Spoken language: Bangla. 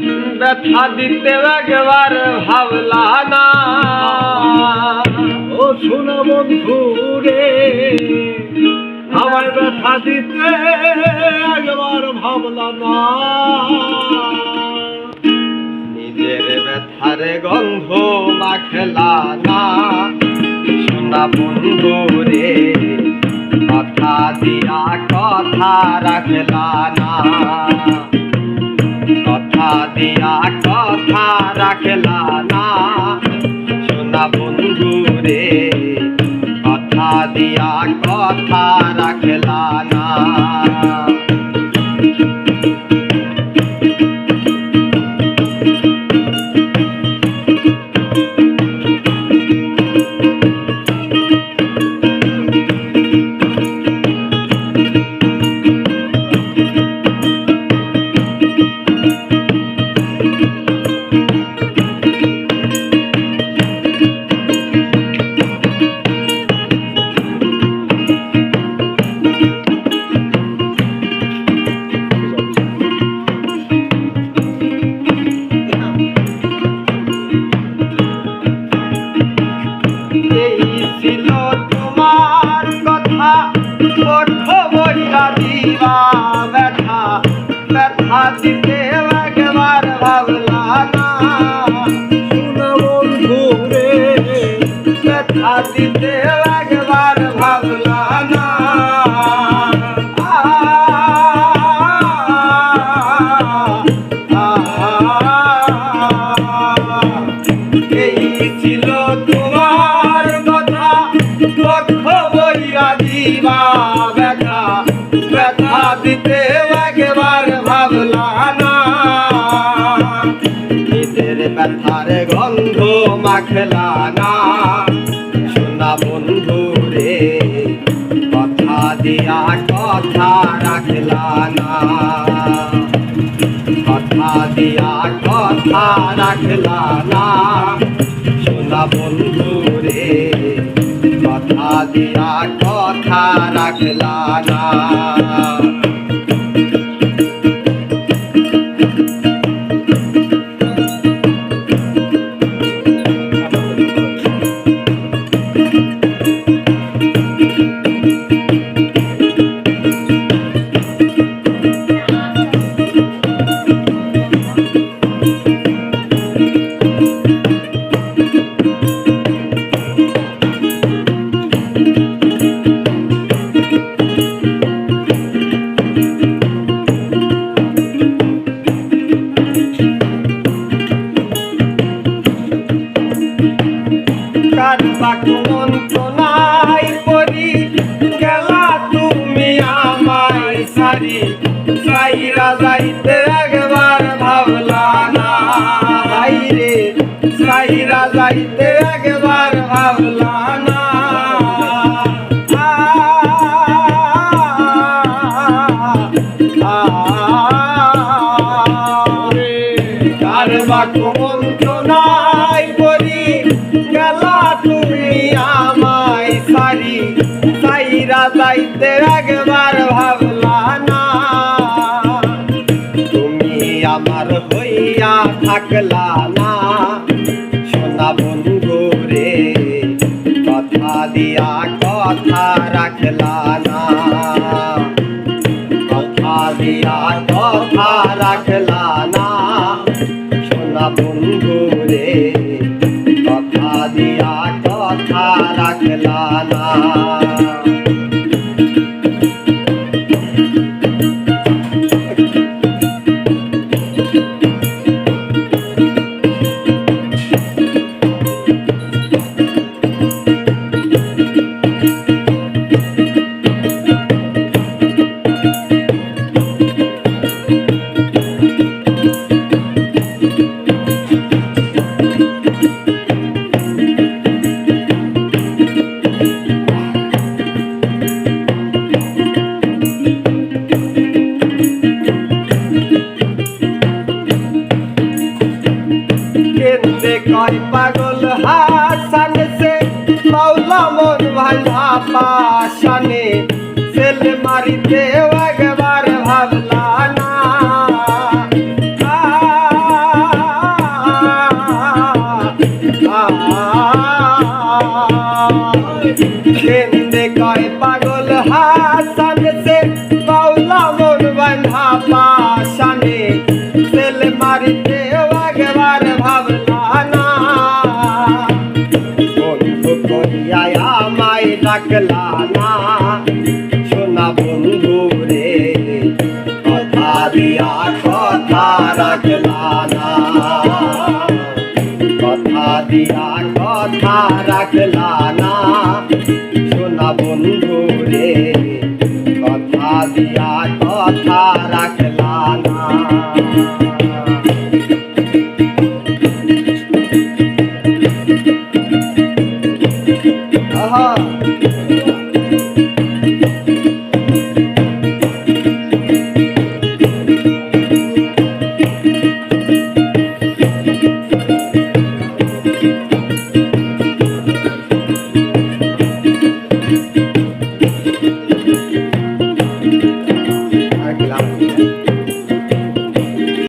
ব্যথা দিতে একবার ভাবলা না। ও শোনা বন্ধু রে, আমার ব্যথা দিতে একবার ভাবলা না। নিজের ব্যথার গন্ধ মাখলা না। শোনা বন্ধু রে, কথা দিয়া কথা রাখলা না। কথা দিয়া কথা রাখলা না। শোনা বন্ধু রে, কথা দিয়া কথা রাখলা না। ছিল তোমার কথা কঠ বইরা দিবা ব্যথা। ব্যথা দিতে একবার ভাবলা না। শোনা বন্ধু রে, ব্যথা দিতে একবার ভাবলা না। এই ছিল তোমার কথা কঠ বইরা দিবা ব্যথা। ব্যথা দিতে একবার ভাবলা না। নিজের ব্যথার গন্ধ মাখলা না। শোনা বন্ধু রে, কথা দিয়া কথা রাখলা না। কথা দিয়া কথা রাখলা না। শোনা বন্ধু রে, কথা দিয়া কথা রাখলা না। মন্ত্রণায় পড়ি গেলা তুমি আমায় সারি। সাইরা যাইতে একবার ভাবলা না। রে সাইরা যাইতে একবার ভাবলা না। কারবাক মন্ত্রণায় পড়ি গেলা তুমি আমায় সারি। সাইরা যাইতে একবার ভাবলা না। তুমি আমার হইয়া থাকলা না। শোনা বন্ধু রে, কথা দিয়া কথা রাখলা না। কথা দিয়া কথা রাখলা না। শোনা বন্ধু রে, কথা দিয়া কথা রাখলা না। কয় পাগল হাসান সে মাওলা মন ভালা পাশানে। সেল মারিতে একবার ভাবলা না। কেন্দে কয় পাগল হাসান সে বাউলা মন বাঁধা পাশানে সেল মারিতে একবার ভাবলা না বন্ধু করিয়া আমায় ডাকলা না সোনা বন্ধু রে কথা দিয়া কথা রাখলা না কথা দিয়া কথা রাখলা না সোনা বন্ধু রে কথা দিয়া কথা রাখলা না।